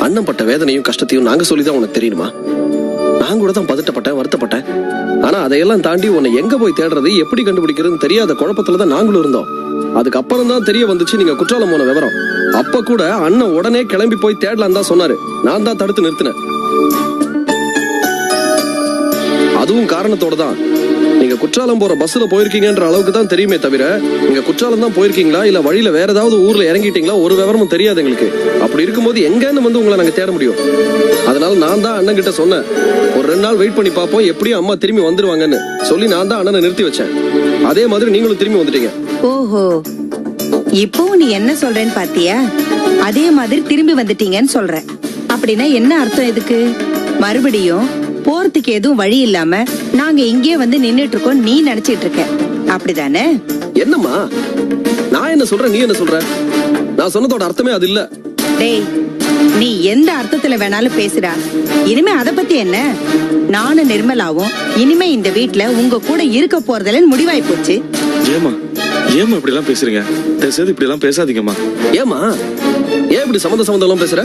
அண்ணன் பட்ட வேதனையும் கஷ்டத்தையும் நாங்க சொல்லிதான் உனக்கு தெரியுமா? நான் கூட தான் பதட்டப்பட்டேன், வருத்தப்பட்டேன். ஆனா அதையெல்லாம் தாண்டி உன்னை எங்க போய் தேடுறது, எப்படி கண்டுபிடிக்கிறதுன்னு தெரியாத குழப்பத்துலதான் நாங்களும் இருந்தோம். அதுக்கப்புறம் தான் தெரிய வந்துச்சு நீங்க குற்றாலம் போன விவரம். அப்ப கூட அண்ணன் உடனே கிளம்பி போய் தேடலாம் தான் சொன்னாரு. நான் தான் தடுத்து நிறுத்தினேன். அதுவும் காரணத்தோட தான். நீங்க குற்றாலம் போற பஸ்ல போயிருக்கீங்கன்ற அளவுக்கு தான் தெரியுமே தவிர நீங்க குற்றாலம் தான் போயிருக்கீங்களா இல்ல வழியில வேற ஏதாவது ஊர்ல இறங்கிட்டீங்களா ஒரு விவரமும் தெரியாது எங்களுக்கு. அப்படி இருக்கும்போது எங்கன்னு வந்து உங்களை நாங்க தேட முடியும்? அதனால நான் தான் அண்ணன் கிட்ட சொன்னேன், ஒரு 2 நாள் வெயிட் பண்ணி பார்ப்போம், எப்படியும் அம்மா திரும்பி வந்துருவாங்கன்னு சொல்லி நான் தான் அண்ணனை நிறுத்தி வச்சேன். அதே மாதிரி நீங்களும் திரும்பி வந்துட்டீங்க. ஓஹோ, இப்போ நீ என்ன சொல்றேன்னு பாத்தியா? அதே மாதிரி திரும்பி வந்துட்டீங்கன்னு சொல்ற. அப்படின்னா என்ன அர்த்தம் இதுக்கு? மறுபடியும் போறதுக்கு எதுவும் வழி இல்லாம நாங்க இங்கே வந்து நின்னுட்டு இருக்கோம் நீ நினைச்சிட்டு இருக்க, அப்படிதானே? என்னம்மா நான் என்ன சொல்றேன், நீ என்ன சொல்ற? நான் சொன்னதோட அர்த்தமே அது இல்ல. டேய், நீ எந்த அர்த்தத்துல வேணாலும் பேசுடா. இனிமே அத பத்தி என்ன? நானும் நிர்மலாவும் இனிமே இந்த வீட்ல உங்க கூட இருக்க போறதுல முடிவாய் போச்சு. ஏமா ஏமா இப்படி எல்லாம் பேசுறீங்க? தயவுசெய்து இப்படி எல்லாம் பேசாதீங்கம்மா. ஏமா ஏன் இப்படி சம்பந்தம் எல்லாம் பேசுற?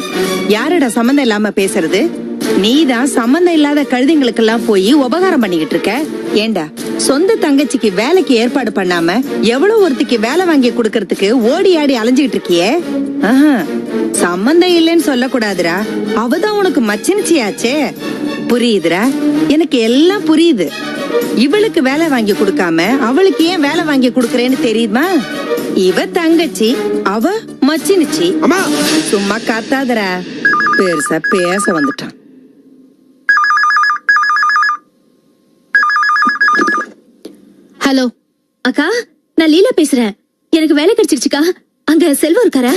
யாரோட சம்பந்தம் இல்லாம பேசுறது? நீதான் சம்பந்தம் இல்லாத கழுதைங்களுக்கெல்லாம் போய் உபகாரம் பண்ணிக்கிட்டு இருக்க. ஏண்டா, சொந்த தங்கச்சிக்கு வேலைக்கு ஏற்பாடு பண்ணாம எவ்வளவு ஒருத்திக்கு வேலை வாங்கி குடுக்கறதுக்கு ஓடி ஆடி அலைஞ்சுகிட்டு இருக்கியே. சம்பந்தம் இல்லைன்னு சொல்ல கூடாதுரா. அவதான் உனக்கு மச்சினிச்சியாச்சே. புரியுதுரா, எனக்கு எல்லாம் புரியுது. இவளுக்கு வேலை வாங்கி கொடுக்காம அவளுக்கு ஏன் வேலை வாங்கி குடுக்கறேன்னு தெரியுமா? இவ தங்கச்சி, அவ மச்சினிச்சி. சும்மா காத்தாதரா, பெருசா பேச வந்துட்டான். ஹலோ அக்கா, நான் லீலா பேசுறேன். எனக்கு வேலை கிடைச்சிருச்சுக்கா. அங்க செல்வம் இருக்காரா?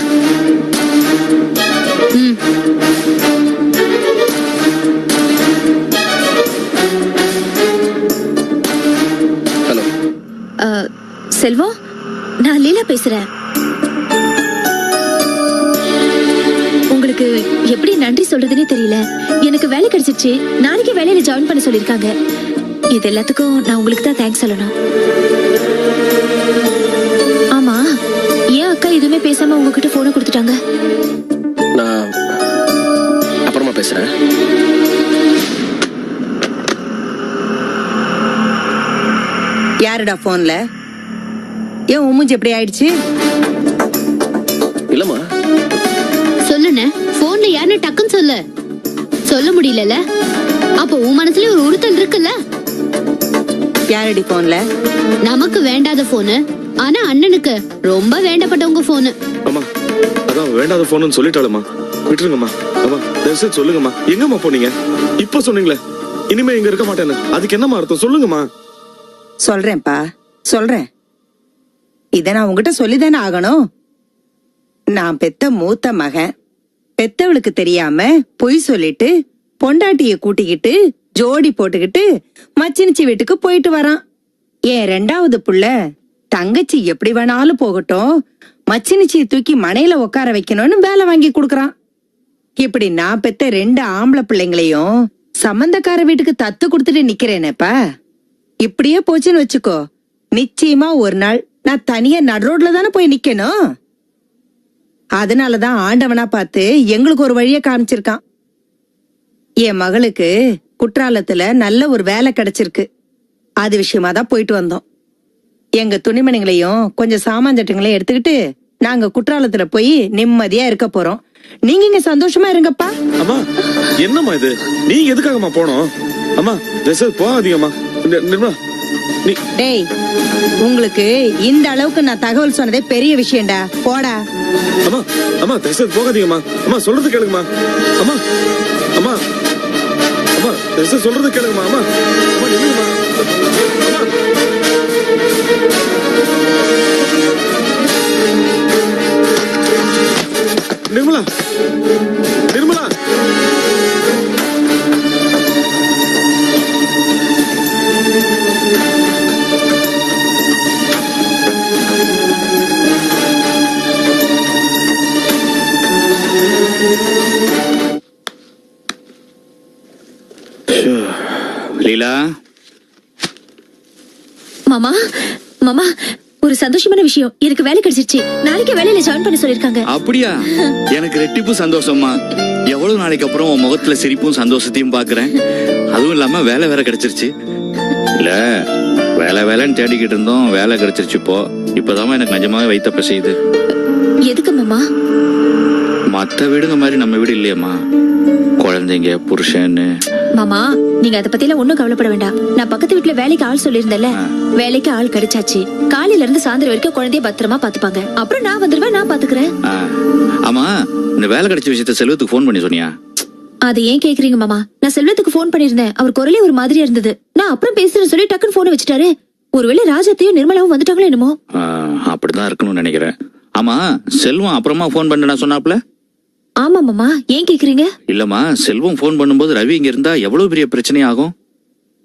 ஹலோ செல்வம், நான் லீலா பேசுறேன். உங்களுக்கு எப்படி நன்றி சொல்றதுன்னே தெரியல. எனக்கு வேலை கிடைச்சிருச்சு. நாளைக்கு வேலையில ஜாயின் பண்ண சொல்லிருக்காங்க. இது எல்லாத்துக்கும் நான் உங்களுக்கு தான் தேங்க்ஸ் சொல்லணும். ஆமா, ஏன் அக்கா எதுவுமே பேசாம உங்ககிட்ட போனை கொடுத்துட்டாங்க? நான் அப்புறமா பேசுறேன். யாருடா போன்ல? ஏன் உம்முஞ்சு எப்படி ஆயிடுச்சு? இல்லம்மா, சொல்லுண்ணே. போன்ல யாருன்னு டக்குன்னு சொல்லு. சொல்ல முடியல. அப்போ உன் மனசுல ஒரு உறுத்தல் இருக்குல்ல? யாரடி போன்ல? நமக்கு வேண்டாத போனு, ஆனா அண்ணனுக்கு ரொம்ப வேண்டப்பட்டவங்க போனு. அம்மா, அதான் வேண்டாத போன்னு சொல்லிட்டாலுமா, விட்டுருங்கம்மா. அம்மா தயவுசெய்து சொல்லுங்கம்மா, எங்கம்மா போனீங்க? இப்ப சொன்னீங்களே இனிமே இங்க இருக்க மாட்டேன்னு, அதுக்கு என்னம்மா அர்த்தம் சொல்லுங்கம்மா. சொல்றேன்ப்பா, சொல்றேன். இத நான் உங்ககிட்ட சொல்லிதானே ஆகணும். நான் பெத்த மூத்த மகன், பெத்தவளுக்கு தெரியாம பொய் சொல்லிட்டு பொண்டாட்டிய கூட்டிக்கிட்டு ஜோடி போட்டுக்கிட்டு மச்சினிச்சி வீட்டுக்கு போயிட்டு வரான். ஏன் 2வது புள்ள தங்கச்சி எப்படி வேணாலும் போகட்டும், மச்சினிச்சியை தூக்கி மனையில உட்கார வைக்கணும்னு வேலை வாங்கி குடுக்கறான். இப்படி நான் பெத்த 2 ஆம்பளை பிள்ளைங்களையும் சம்பந்தக்கார வீட்டுக்கு தத்து கொடுத்துட்டு நிக்கிறேனேப்பா. இப்படியே போச்சுன்னு வச்சுக்கோ, நிச்சயமா ஒரு நாள் நான் தனியா நடுரோட்ல தானே போய் நிக்கணும். அதனாலதான் ஆண்டவனா பார்த்து எங்களுக்கு ஒரு வழிய காமிச்சிருக்கான். என் மகளுக்கு குற்றாலத்துல நல்ல ஒரு வேலை கிடைச்சிருக்கு. அது விஷயமா தான் போயிட்டு வந்தோம். எங்க துணிமணிகளையும் கொஞ்சம் சாமான்சட்டங்களையும் எடுத்துக்கிட்டு நாங்க குற்றாலத்துல போய் நிம்மதியா இருக்க போறோம். நீங்க இங்க சந்தோஷமா இருங்கப்பா. அம்மா என்னம்மா இது? நீங்க எதுக்காகம்மா போனோம்? அம்மா தயவுசெய்து போகாதீங்கம்மா. நிர்மலா, டேய், உங்களுக்கு இந்த அளவுக்கு நான் தகவல் சொன்னதே பெரிய விஷயம்டா. போடா. அம்மா அம்மா தயவுசெய்து போகாதீங்கம்மா. அம்மா சொல்றது கேளுங்கம்மா. அம்மா அம்மா அம்மா தயவுசெய்து சொல்றது கேளுங்கம்மா. அம்மா அம்மா நில்லுங்கம்மா. அம்மா நிர்மலா, நிர்மலா. லீலா, மாமா மாமா, ஒரு சந்தோஷமான விஷயம். எனக்கு வேலை கிடைச்சிருச்சு. நாளைக்கே வேலையில ஜாயின் பண்ண சொல்லிருக்காங்க. அப்படியா? எனக்கு ரெட்டிப்பு சந்தோஷமா. எவ்வளவு நாளைக்கு அப்புறம் உன் முகத்துல சிரிப்பும் சந்தோஷத்தையும் பாக்குறேன். அதுவும் இல்லாம வேலை வேற கிடைச்சிருச்சு. இல்ல, வேலைன்னு தேடிக்கிட்டு இருந்தோம், வேலை கிடைச்சிருச்சு. இப்பதான் எனக்கு நிஜமாவே வைத்த பசியுது. எதுக்கு மாமா? மத்த வீடுங்க மாதிரி நம்ம வீடு இல்லையம்மா. குழந்தைங்க, புருஷன்னு. மாமா, நீங்க அதை பத்தி எல்லாம் ஒண்ணும் கவலைப்பட வேண்டாம். நான் பக்கத்து வீட்டுல வேலைக்கு ஆள் சொல்லியிருந்தேன்ல, வேலைக்கு ஆள் கிடைச்சாச்சு. காலையில இருந்து சாயந்தரம் வரைக்கும் குழந்தைய பத்திரமா பாத்துப்பாங்க. அப்புறம் நான் வந்துருவேன், நான் பாத்துக்கிறேன். ஆமா, இந்த வேலை கிடைச்ச விஷயத்த செல்வத்துக்கு போன் பண்ணி சொன்னியா? அது ஏன் கேக்குறீங்க மாமா? நான் செல்வத்துக்கு போன் பண்ணிருந்தேன். அவர் குரலே ஒரு மாதிரியா இருந்தது. நான் அப்புறம் பேசுறேன்னு சொல்லி டக்குன்னு போனை வச்சுட்டாரு. ஒருவேளை ராஜத்தையும் நிர்மலாவும் வந்துட்டாங்களோ என்னமோ. அப்படிதான் இருக்கணும்னு நினைக்கிறேன். ஆமா, செல்வம் அப்புறமா போன் பண்ண சொன்னாப்ல. ஆமா மாமா, ஏன் கேக்குறீங்க? இல்லம்மா, செல்வம் போன் பண்ணும்போது ரவி இங்க இருந்தா எவ்வளவு பெரிய பிரச்சனை ஆகும்.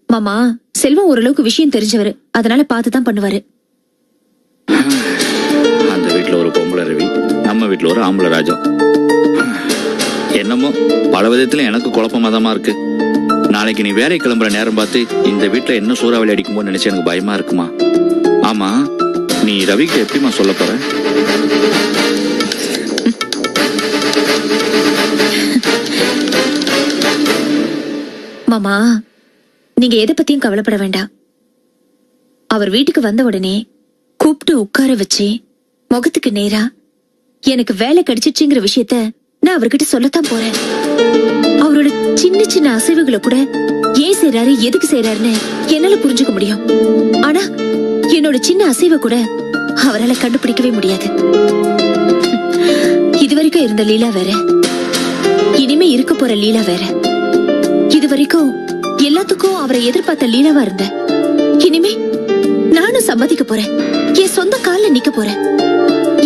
மாமா, செல்வம் ஓரளவுக்கு விஷயம் தெரிஞ்சவரு, அதனால பார்த்துதான் பண்ணுவாரு. அந்த வீட்டுல ஒரு பொம்பளை ரவி, நம்ம வீட்டுல ஒரு ஆம்பளை ராஜம். என்னமோ பல விதத்துல எனக்கு குழப்பமாதமா இருக்கு. நாளைக்கு நீ வேலை கிளம்புற நேரம் பார்த்து இந்த வீட்டுல என்ன சூறாவளி அடிக்குமோ நினைச்சு எனக்கு பயமா இருக்குமா. ஆமா, நீ ரவிக்கு எப்படிமா சொல்ல போற? மாமா, நீங்க எதை பத்தியும் கவலைப்பட வேண்டாம். அவர் வீட்டுக்கு வந்த உடனே கூப்பிட்டு உட்கார வச்சு முகத்துக்கு நேரா எனக்கு வேலை கிடைச்சிச்சுங்கிற விஷயத்த நான் அவர்கிட்ட சொல்லத்தான் போறேன். அவரோட சின்ன சின்ன அசைவுகளை கூட ஏன் செய்யறாரு, எதுக்கு செய்யறாருன்னு என்னால புரிஞ்சுக்க முடியும். ஆனா என்னோட சின்ன அசைவை கூட அவரால கண்டுபிடிக்கவே முடியாது. இதுவரைக்கும் இருந்த லீலா வேற, இனிமே இருக்க போற லீலா வேற. இதுவரைக்கும் எல்லாத்துக்கும் அவரை எதிர்பார்த்த லீலாவா இருந்த, இனிமே நானும் சம்மதிக்க போறேன். என் சொந்த கால்ல நிக்க போறேன்.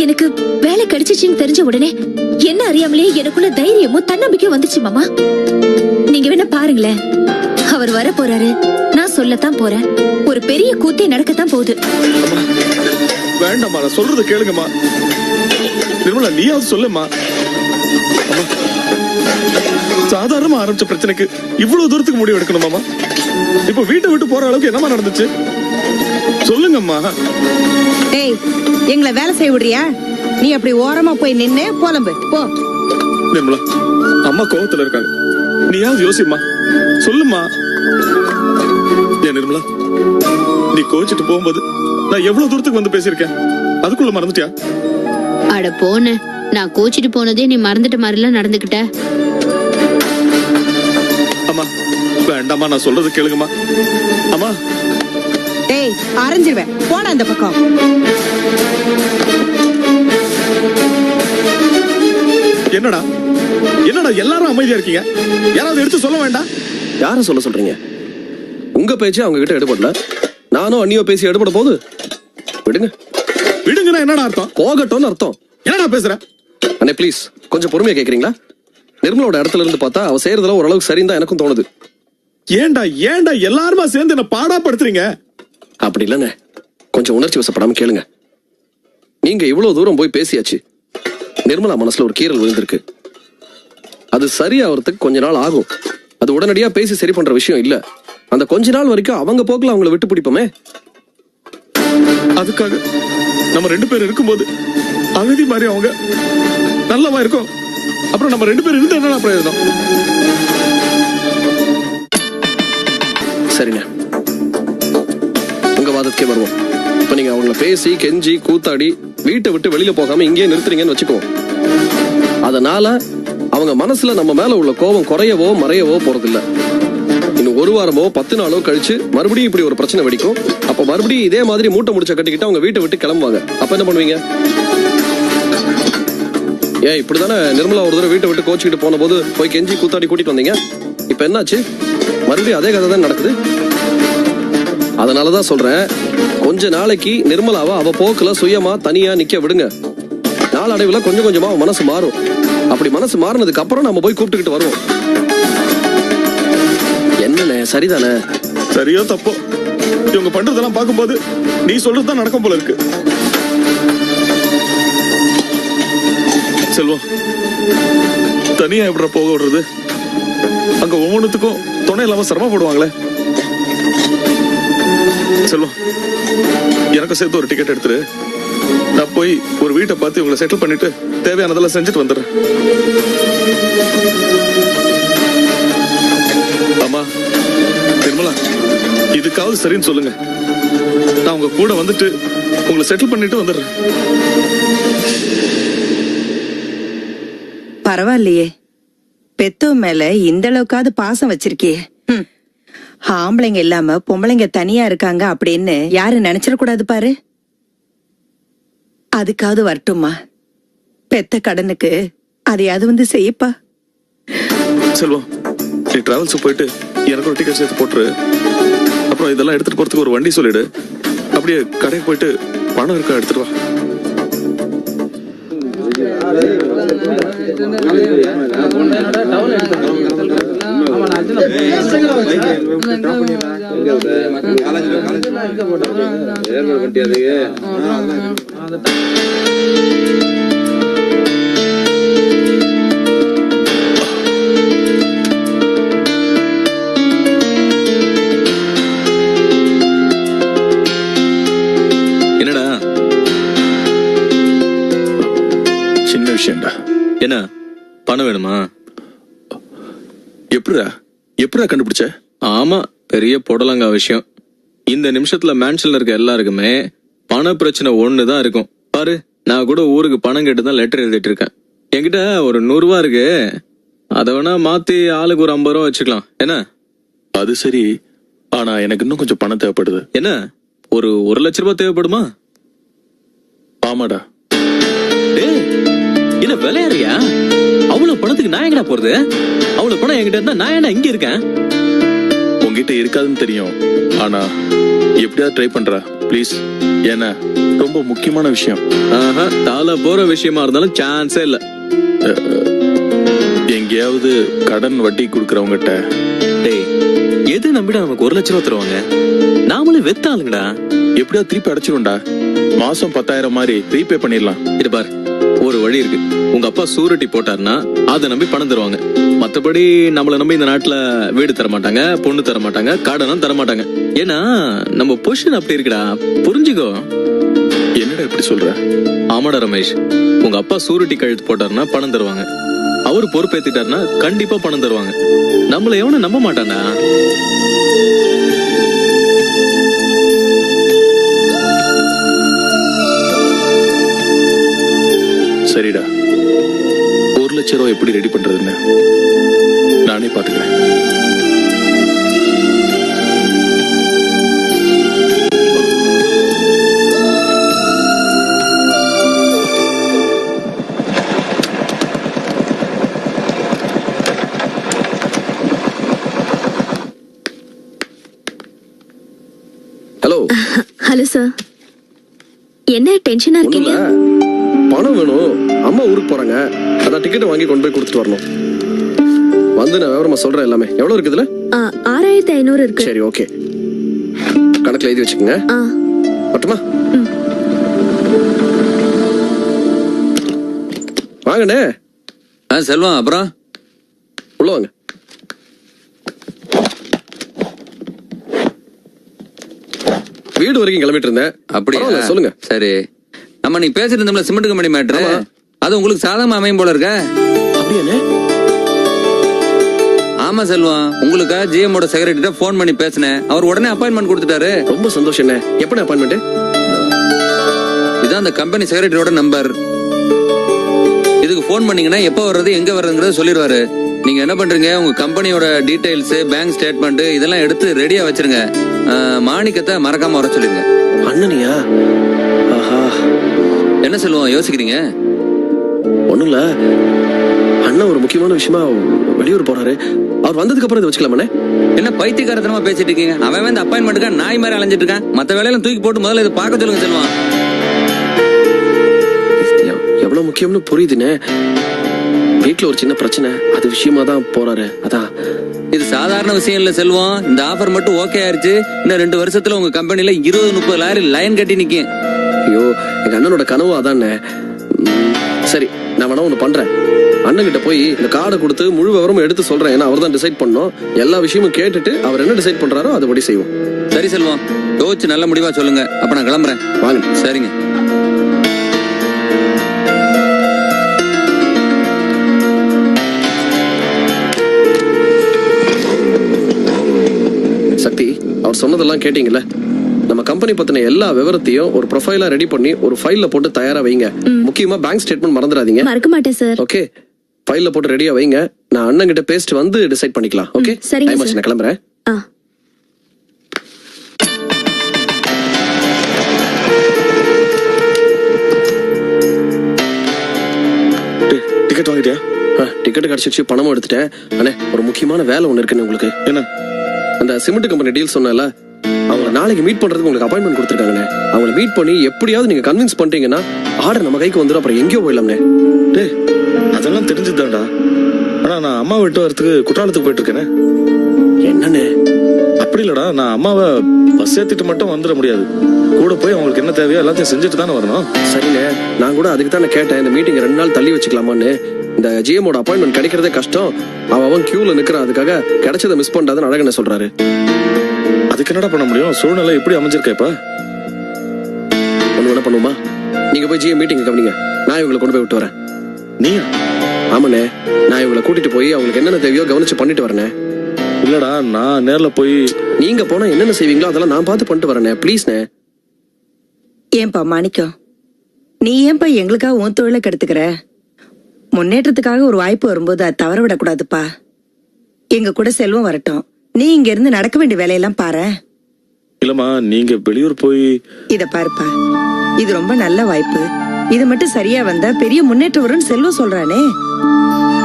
எனக்கு வேலை கிடைச்சிச்சுன்னு தெரிஞ்ச உடனே என்ன அறியாமலே எனக்குள்ள தைரியமும் தன்னம்பிக்கையும் வந்துச்சு மாமா. நீங்க வேணா பாருங்களேன், அவர் வர போறாரு, நான் சொல்லத்தான் போறேன். ஒரு பெரிய கூத்தே நடக்கத்தான் போகுது. வேண்டாம்மா, நான் சொல்றது கேளுங்கம்மா. நிர்மலா, நீயாவது சொல்லுமா. சாதாரணமா ஆரம்பிச்ச பிரச்சனைக்கு இவ்வளவு தூரத்துக்கு முடிவு எடுக்கணுமாமா? இப்ப வீட்டை விட்டு போற அளவுக்கு என்னமா நடந்துச்சு சொல்லுங்கம்மா. டேய், எங்களை வேலை செய்ய விடுறியா? நீ அப்படி ஓரமா போய் நின்னு புலம்பு போ. நிர்மலா, அம்மா கோவத்துல இருக்காங்க. நீயாவது யோசிமா, சொல்லுமா. ஏன் நிர்மலா, நீ கோச்சிட்டு போகும்போது நான் எவ்வளவு தூரத்துக்கு வந்து பேசியிருக்கேன், அதுக்குள்ள மறந்துட்டியா? அட போன, நான் கோச்சிட்டு போனதே நீ மறந்துட்ட மாதிரிலாம் நடந்துக்கிட்ட. அம்மா வேண்டாமா, நான் சொல்றது கேளுங்கம்மா. அம்மா. டேய், அரைஞ்சிருவேன், போன அந்த பக்கம். என்னடா எல்லாரும் அமைதியா இருக்கீங்க? யாராவது எடுத்து சொல்ல வேண்டாம்? யார சொல்ல சொல்றீங்க? உங்க பேச்சு அவங்க கிட்ட எடுபடல, நானும் அண்ணியோ பேசி எடுபட போகுது. விடுங்க. விடுங்கன்னா என்னடா அர்த்தம்? போகட்டும்னு அர்த்தம். என்னடா பேசுற? அண்ணே ப்ளீஸ், கொஞ்சம் பொறுமையா கேக்குறீங்களா? நிர்மலோட இடத்துல இருந்து பார்த்தா அவ செய்யறதுல ஓரளவுக்கு சரின்னு தான் எனக்கும் தோணுது. ஏண்டா எல்லாருமா சேர்ந்து என்ன பாடாப்படுத்துறீங்க? அப்படி இல்லைண்ணே, கொஞ்சம் உணர்ச்சி வசப்படாம கேளுங்க. நீங்க இவ்வளவு தூரம் போய் பேசியாச்சு. நிர்மலா மனசுல ஒரு கீறல் விழுந்திருக்கு. அது சரியாகிறதுக்கு கொஞ்ச நாள் ஆகும். அது உடனடியா பேசி சரி பண்ற விஷயம் இல்ல. அந்த கொஞ்ச நாள் வரைக்கும் அவங்க போக்குல அவங்கள விட்டு பிடிப்போமே. அதுக்காக நம்ம 2 பேர் இருக்கும்போது அகதி மாதிரி அவங்க நல்லவா இருக்கும். அப்புறம் நம்ம 2 பேர் இருந்து என்ன பிரயோஜனம்? சரிண்ணே, உங்க வாதத்துக்கே வருவோம். இப்ப நீங்க அவங்கள பேசி கெஞ்சி கூத்தாடி வீட்டை விட்டு வெளியில போகாம இங்கேயே நிறுத்துறீங்கன்னு வச்சுக்குவோம். அதனால அவங்க மனசுல நம்ம மேல உள்ள கோபம் குறையவோ மறையவோ போறதில்ல. இன்னும் 1 வாரமோ 10 நாளோ கழிச்சு மறுபடியும் இப்படி ஒரு பிரச்சனை வெடிக்கும். அப்ப மறுபடியும் இதே மாதிரி மூட்டை முடிச்ச கட்டிக்கிட்டு அவங்க வீட்டை விட்டு கிளம்புவாங்க. அப்ப என்ன பண்ணுவீங்க? ஏன் இப்படிதானே நிர்மலா ஒரு தடவை வீட்டை விட்டு கோச்சிக்கிட்டு போன போது போய் கெஞ்சி கூத்தாடி கூட்டிட்டு வந்தீங்க. இப்ப என்னாச்சு? மறுபடியும் அதே கதை தான் நடக்குது. அதனாலதான் சொல்றேன், கொஞ்ச நாளைக்கு நிர்மலாவை அவ போக்குல சுயமா தனியா நிக்க விடுங்க. நாளடைவுல கொஞ்சம் கொஞ்சமா அவன் மனசு மாறும். அப்படி மனசு மாறினதுக்கு அப்புறம் நம்ம போய் கூப்பிட்டுக்கிட்டு வருவோம். என்னண்ணே, சரிதானே? சரியோ தப்போ, இவங்க பண்றதெல்லாம் பார்க்கும்போது நீ சொல்றதுதான் நடக்கும் போல இருக்கு. செல்வம், தனியா எப்படி போக விடுறது? அங்க ஒவ்வொன்றுத்துக்கும் துணை இல்லாம சிரமப்படுவாங்களே. செல்வம், எனக்கும் சேர்த்து ஒரு டிக்கெட் எடுத்துரு. நான் போய் ஒரு வீட்டை பார்த்து உங்களை செட்டில் பண்ணிட்டு தேவையானதெல்லாம் செஞ்சுட்டு வந்துடுறேன். அம்மா நிர்மலா, இதுக்காவது சரின்னு சொல்லுங்க. நான் உங்க கூட வந்துட்டு உங்களை செட்டில் பண்ணிட்டு வந்துடுறேன். பரவாயில்லையே, பெத்தவ மேல இந்த அளவுக்காவது பாசம் வச்சிருக்கியே. ஆம்பளைங்க இல்லாம பொம்பளைங்க தனியா இருக்காங்க அப்படின்னு யாரும் நினைச்சிடக்கூடாது பாரு. அதுக்காவது வரட்டுமா, பெத்த கடனுக்கு அதையாவது வந்து செய்யப்பா. செல்வம், நீ டிராவல்ஸ் போயிட்டு எனக்கு ஒரு டிக்கெட் சேர்த்து போட்டுரு. அப்புறம் இதெல்லாம் எடுத்துட்டு போறதுக்கு ஒரு வண்டி சொல்லிடு. அப்படியே கடைக்கு போயிட்டு பணம் இருக்கா எடுத்துட்டு வா. என்னடா சின்ன விஷயம்டா. என்ன பணம் வேணுமா? எப்படிடா கண்டுபிடிச்ச? ஆமா, பெரிய புடலங்கா விஷயம். இந்த நிமிஷத்துல மேன்ஷன்ல இருக்க எல்லாருக்குமே பண பிரச்சனை ஒண்ணுதான் இருக்கும். பாரு, நான் கூட ஊருக்கு பணம் கேட்டுதான் லெட்டர் எழுதிட்டு இருக்கேன். என்கிட்ட ஒரு 100 ரூபா இருக்கு. அதை வேணா மாத்தி ஆளுக்கு ஒரு 50 ரூபா வச்சுக்கலாம். என்ன? அது சரி, ஆனா எனக்கு இன்னும் கொஞ்சம் பணம் தேவைப்படுது. என்ன, ஒரு 1 லட்ச ரூபாய் தேவைப்படுமா? ஆமாடா. டேய், என்ன விளையாடுறியா? அவ்வளவு பணத்துக்கு நான் எங்கடா போறது? அவ்வளவு பணம் என்கிட்ட இருந்தா நான் என்ன இங்க இருக்கேன்? உங்ககிட்ட இருக்காதுன்னு தெரியும், ஆனா எப்படியாவது ட்ரை பண்றா ப்ளீஸ். ஏன்னா ரொம்ப முக்கியமான விஷயம். ஆஹா, தால போற விஷயமா இருந்தாலும் சான்ஸே இல்ல. எங்கேயாவது கடன் வட்டி கொடுக்கறவங்ககிட்ட. டேய், எது நம்பிடா நமக்கு 1 லட்ச ரூபா தருவாங்க? நாமளே வெத்தாளுங்கடா. எப்படியாவது திருப்பி அடைச்சிரும்டா. மாசம் 10,000 மாதிரி ரீபே பண்ணிடலாம். இது பார், ஒரு வழி இருக்கு. உங்க அப்பா சூரிட்டி போட்டாருன்னா அதை நம்பி பணம் தருவாங்க. மத்தபடி நம்மள நம்பி இந்த நாட்டுல வீடு தர மாட்டாங்க, பொண்ணு தர மாட்டாங்க, காடனும் தர மாட்டாங்க. ஏன்னா நம்ம பொசிஷன் அப்படி இருக்குடா, புரிஞ்சுக்கோ. என்னடா இப்படி சொல்ற? ஆமாடா ரமேஷ், உங்க அப்பா சூரிட்டி கழுத்து போட்டாருன்னா பணம் தருவாங்க. அவரு பொறுப்பேத்திட்டாருன்னா கண்டிப்பா பணம் தருவாங்க. நம்மள எவனும் நம்ப மாட்டானா? சரிடா, 1 லட்ச ரூபாய் எப்படி ரெடி பண்றதுன்னு நானே பாத்துக்கிறேன். ஹலோ. ஹலோ சார், என்ன டென்ஷனா இருக்கீங்க? பணம் வேணும், அம்மா ஊருக்கு போறாங்க. அதான் டிக்கெட் வாங்கி கொண்டு போய் கொடுத்துட்டு வரணும். வந்து நான் விவரமா சொல்றேன் எல்லாமே. எவ்வளவு இருக்குதுல? 6500 இருக்கு. சரி, ஓகே, கணக்குல எழுதி வச்சுக்கோங்க. மட்டுமா? வாங்கண்ணே. செல்வம், அப்புறம் உள்ள வாங்க. வீடு வரைக்கும் கிளம்பிட்டு இருந்தேன். அப்படியா? பரவாயில்ல, சொல்லுங்க. சரி, நம்ம நீ பேசிட்டு இருந்தோம்ல சிமெண்ட் கம்பெனி மேட்ரு, அது உங்களுக்கு சாதகமா அமையும் போல இருக்க. அப்படியாண்ணே? ஆமா செல்வம், உங்களுக்கு ஜிஎம்மோட செக்ரட்டரிட்ட போன் பண்ணி பேசினேன். அவர் உடனே அப்பாயின்மெண்ட் கொடுத்துட்டாரு. ரொம்ப சந்தோஷம். எப்ப அப்பாயின்மெண்ட்? இதான் அந்த கம்பெனி செக்ரட்டரியோட நம்பர். இதுக்கு போன் பண்ணீங்கன்னா எப்ப வர்றது எங்க வர்றதுங்கிறத சொல்லிடுவாரு. நீங்க என்ன பண்றீங்க, உங்க கம்பெனியோட டீடைல்ஸ், பேங்க் ஸ்டேட்மெண்ட் இதெல்லாம் எடுத்து ரெடியா வச்சிருங்க. மாணிக்கத்தை மறக்காம வர சொல்லிருங்க. அண்ணனியா? ஆஹா, என்ன செல்வம் யோசிக்கிறீங்க? ஒண்ணும் இல்ல, அண்ணன் ஒரு முக்கியமான விஷயமா வெளியூர் போறாரு. அவர் வந்ததுக்கு அப்புறம் இதை வச்சுக்கலாமே? என்ன பைத்தியக்காரத்தனமா பேசிட்டு இருக்கீங்க? அவன் இந்த அப்பாயின்மெண்ட்டுக்கா நாய் மாதிரி அலைஞ்சிட்டு இருக்கான். மத்த வேலையெல்லாம் தூக்கி போட்டு முதல்ல இதை பார்க்க சொல்லுங்க செல்வம். எவ்வளவு முக்கியம்னு புரியுதுன்னு. வீட்டுல ஒரு சின்ன பிரச்சனை, அது விஷயமா தான் போறாரு. அதான். இது சாதாரண விஷயம் இல்ல செல்வம். இந்த ஆஃபர் மட்டும் ஓகே ஆயிருச்சு, இன்னும் 2 வருஷத்துல உங்க கம்பெனில 20-30 லாரி லைன் கட்டி நிக்கும். ஐயோ, எங்க அண்ணனோட கனவு அதானே. சரி, நான் வேணா ஒண்ணு பண்றேன். அண்ணன் கிட்ட போய் இந்த கார்டை கொடுத்து முழு விவரமும் எடுத்து சொல்றேன். ஏன்னா அவர் தான் டிசைட் பண்ணணும். எல்லா விஷயமும் கேட்டுட்டு அவர் என்ன டிசைட் பண்றாரோ அதுபடி செய்வோம். சரி செல்வம், யோசிச்சு நல்ல முடிவா சொல்லுங்க. அப்ப நான் கிளம்புறேன். வாங்க. சரிங்க. சக்தி, அவர் சொன்னதெல்லாம் கேட்டீங்கல்ல? நம்ம கம்பெனி பத்தின எல்லா விவரத்தையும் ஒரு ப்ரொஃபைலா ரெடி பண்ணி ஒரு ஃபைல்ல போட்டு தயாரா வைங்க. முக்கியமா பேங்க் ஸ்டேட்மெண்ட் மறந்துடாதீங்க. மறக்க மாட்டேன் சார். ஓகே, ஃபைல்ல போட்டு ரெடியா வைங்க. நான் அண்ணன் கிட்ட பேசிட்டு வந்து டிசைட் பண்ணிக்கலாம். ஓகே, சரிங்க டைம் சார். ஆச்சு, நான் கிளம்புறேன். ஆ. டிக்கெட் வாங்கிட்டியா? டிக்கெட் கிடைச்சிச்சு, பணமும் எடுத்துட்டேன். அண்ணே, ஒரு முக்கியமான வேலை ஒண்ணு இருக்குன்னு உங்களுக்கு. என்ன? அந்த சிமெண்ட் கம்பெனி டீல் சொன்னல, அவங்க நாளைக்கு மீட் பண்றதுக்கு உங்களுக்கு அப்பாயின்மெண்ட் கொடுத்துருக்காங்கண்ணே. அவங்களை மீட் பண்ணி எப்படியாவது நீங்க கன்வின்ஸ் பண்ணிட்டீங்கன்னா ஆர்டர் நம்ம கைக்கு வந்துடும். அப்புறம் எங்கேயோ போயிடலாம்ண்ணே. டேய், அதெல்லாம் தெரிஞ்சுதான்டா. ஆனா நான் அம்மா விட்டு வரதுக்கு குற்றாலத்துக்கு போயிட்டு இருக்கேனே. என்னண்ணே? அப்படி இல்லடா, நான் அம்மாவை பஸ் ஏத்திட்டு மட்டும் வந்துட முடியாது. கூட போய் அவங்களுக்கு என்ன தேவையோ எல்லாத்தையும் செஞ்சுட்டு தானே வரணும். சரிண்ணே, நான் கூட அதுக்கு தானே கேட்டேன், இந்த மீட்டிங் 2 நாள் தள்ளி வச்சுக்கலாமான்னு. இந்த ஜிஎமோட அப்பாயின்மெண்ட் கிடைக்கிறதே கஷ்டம். அவன் கியூல நிக்கிறான், அதுக்காக கிடைச்சதை மிஸ் பண்றாதுன்னு அழகண்ணே சொல்றாரு. அதுக்கு என்னடா பண்ண முடியும்? சூழ்நிலை எப்படி அமைஞ்சிருக்கா இப்ப? ஒண்ணு வேணா பண்ணுமா, நீங்க போய் ஜிஎம் மீட்டிங் கவனிங்க, நான் இவங்களை கொண்டு போய் விட்டு வரேன். நீயா? ஆமாண்ணே, நான் இவங்களை கூட்டிட்டு போய் அவங்களுக்கு என்னென்ன தேவையோ கவனிச்சு பண்ணிட்டு வரேன். இல்லடா, நான் நேர்ல போய். நீங்க போனா என்னென்ன செய்வீங்களோ அதெல்லாம் நான் பார்த்து பண்ணிட்டு வரேனே, ப்ளீஸ்ண்ணே. ஏன்பா மாணிக்கம், நீ ஏன்பா எங்களுக்காக உன் தொழிலை கெடுத்துக்கிற? முன்னேற்றத்துக்காக ஒரு வாய்ப்பு வரும்போது அதை தவற விடக்கூடாதுப்பா. எங்க கூட செல்வம் வரட்டும், நீ இங்க இருந்து நடக்க வேண்டிய வேலையெல்லாம் பாரு. இல்லம்மா, நீங்க வெளியூர் போய். இத பாருப்பா, இது ரொம்ப நல்ல வாய்ப்பு. இது மட்டும் சரியா வந்தா பெரிய முன்னேற்றம் வரும்னு செல்வம் சொல்றானே.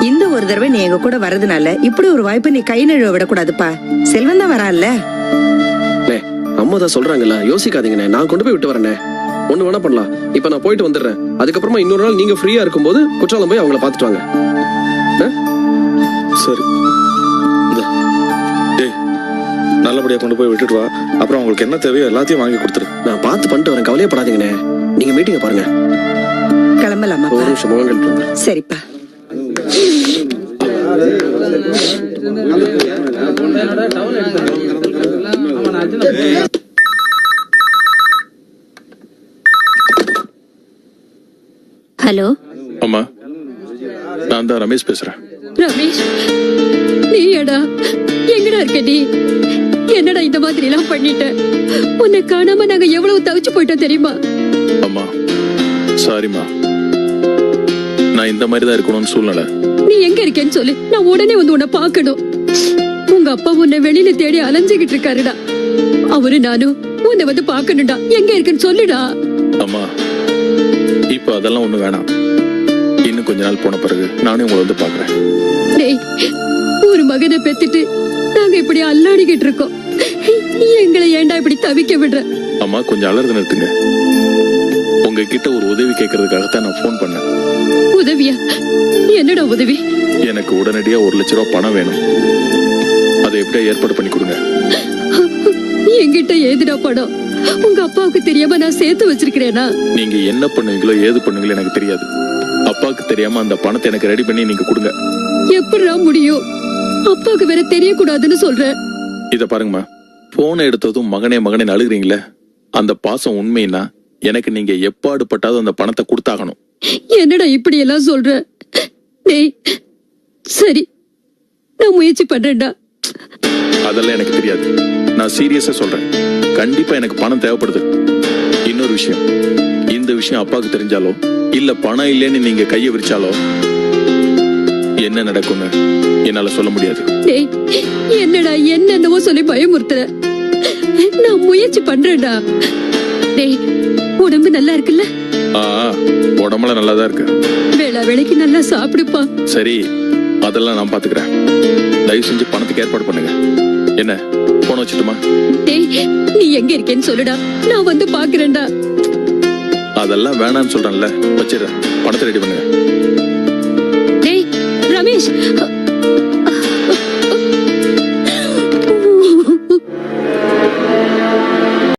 இந்த ஒரு தடவை நீ எங்க கூட வர்றதுனால இப்படி ஒரு வாய்ப்பை நீ கை நழுவ விடக்கூடாதுப்பா. செல்வம் தான் வரான்ல. அம்மா தான் சொல்றாங்கல்ல, யோசிக்காதீங்கண்ணே, நான் கொண்டு போய் விட்டு வரேனே. ஒண்ணு வேணா பண்ணலாம், இப்ப நான் போயிட்டு வந்துடுறேன். அதுக்கப்புறமா இன்னொரு நாள் நீங்க ஃப்ரீயா இருக்கும்போது குற்றாலம் போய் அவங்கள பாத்துட்டு வாங்க. சரி, டேய், நல்லபடியா கொண்டு போய் விட்டுட்டு வா. அப்புறம் அவங்களுக்கு என்ன தேவையோ எல்லாத்தையும் வாங்கி கொடுத்துரு. நான் பார்த்து பண்ணிட்டு வரேன், கவலையப்படாதீங்கண்ணே. நீங்க மீட்டிங்க பாருங்க. கிளம்பலாமா? ஒரு நிமிஷம் முகம் கழிட்டு. சரிப்பா. ஹலோ அம்மா, நான் தான் ரமேஷ் பேசுறேன். ரமேஷ், நீயடா? எங்கடா இருக்க நீ? என்னடா இந்த மாதிரி எல்லாம் பண்ணிட்ட? உன்னை காணாம நாங்க எவ்வளவு தவிச்சு போயிட்டோம் தெரியுமா? அம்மா, சாரிம்மா. நான் இந்த மாதிரி தான் இருக்கணும்னு சூழ்நிலை. நீ எங்க இருக்கேன்னு சொல்லு, நான் உடனே வந்து உன்னை பார்க்கணும். உங்க அப்பா உன்னை வெளியில தேடி அலைஞ்சுகிட்டு இருக்காருடா. அவரு நானும் உன்னை வந்து பார்க்கணும்டா. எங்க இருக்குன்னு சொல்லுடா. அம்மா, இப்ப அதெல்லாம் ஒண்ணு வேணாம். இன்னும் கொஞ்ச நாள் போன பிறகு நானே உங்களை வந்து பாக்குறேன். டேய், ஒரு மகனை பெத்துட்டு நாங்க இப்படி அல்லாடிக்கிட்டு இருக்கோம். எங்களை ஏன்டா இப்படி தவிக்க விடுற? அம்மா, கொஞ்சம் அலறது நிறுத்துங்க. உங்ககிட்ட ஒரு உதவி கேட்கறதுக்காகத்தான் நான் போன் பண்ணேன். உதவியா? என்னடா உதவி? எனக்கு உடனடியா 1 லட்ச ரூபாய் பணம் வேணும். அதை எப்படியா ஏற்பாடு பண்ணி கொடுங்க. என்கிட்ட ஏதுடா படம்? உங்க அப்பாவுக்கு தெரியாம நான் சேர்த்து வச்சிருக்கிறேனா? நீங்க என்ன பண்ணுவீங்களோ ஏது பண்ணுவீங்களோ எனக்கு தெரியாது. அப்பாவுக்கு தெரியாம அந்த பணத்தை எனக்கு ரெடி பண்ணி நீங்க கொடுங்க. எப்படிடா முடியும்? அப்பாவுக்கு வேற தெரியக்கூடாதுன்னு சொல்ற. இத பாருங்கம்மா, போனை எடுத்ததும் மகனே மகனே அழுகுறீங்களே, அந்த பாசம் உண்மைன்னா எனக்கு நீங்க எப்பாடு பட்டாலும் அந்த பணத்தை கொடுத்தாகணும். என்னடா இப்படி எல்லாம் சொல்ற? டேய், சரி, நான் முயற்சி பண்றேன்டா. அதெல்லாம் எனக்கு தெரியாது. நான் சீரியஸா சொல்றேன். கண்டிப்பா எனக்கு பணம் தேவைப்படுது. இன்னொரு விஷயம், இந்த விஷயம் அப்பாவுக்கு தெரிஞ்சாலோ இல்ல பணம் இல்லைன்னு நீங்க கையை விரிச்சாலோ என்ன நடக்கும்னு என்னால சொல்ல முடியாது. டேய், என்னடா என்னென்னவோ சொல்லி பயமுறுத்துற? நான் முயற்சி பண்றேன்டா. டேய், உடம்பு நல்லா இருக்குல்ல? உடம்புல நல்லாதான் இருக்கு. வேளைக்கு நல்லா சாப்பிடுப்பா. சரி, அதெல்லாம் நான் பாத்துக்கிறேன். தயவு செஞ்சு பணத்துக்கு ஏற்பாடு பண்ணுங்க. என்ன, போன வச்சுட்டுமா? டேய், நீ எங்க இருக்கேன்னு சொல்லுடா, நான் வந்து பாக்குறேன்டா. அதெல்லாம் வேணாம்னு சொல்றேன்ல, வச்சிடுறேன். பணத்தை ரெடி பண்ணுங்க. டேய் ரமேஷ்,